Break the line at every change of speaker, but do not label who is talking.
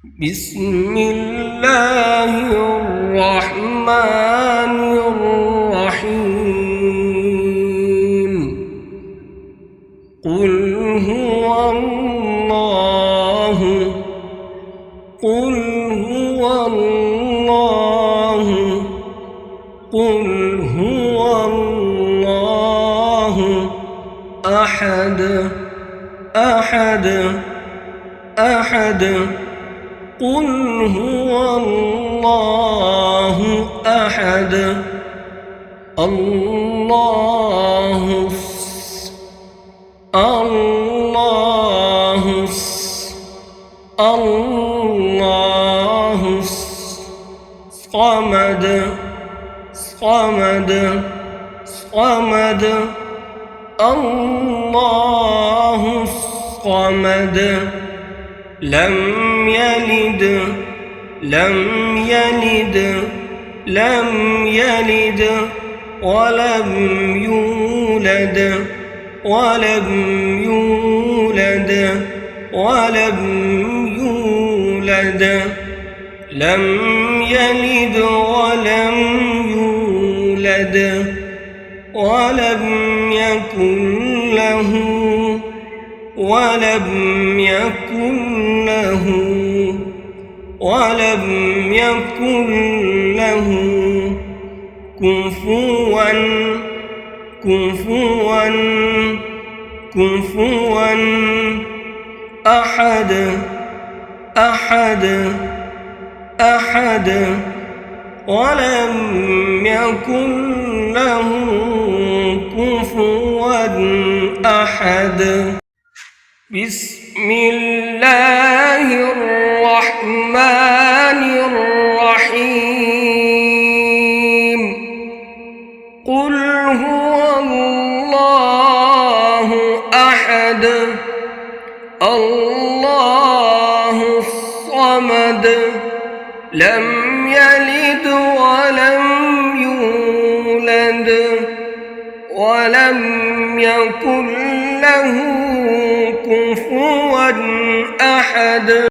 بسم الله الرحمن الرحيم. قل هو الله قل هو الله قل هو الله أحد أحد أحد قل هو الله أحد الله الله الله صمد صمد صمد الله الصمد لم يلد ولم يولد ولم يولد لم يلد ولم يولد ولم يكن له كفوا أحد أحد أحد ولم يكن له كفوا أحد. بسم الله الرحمن الرحيم. قل هو الله أحد الله الصمد لم يلد ولم يولد ولم يكن له كفوا أحد.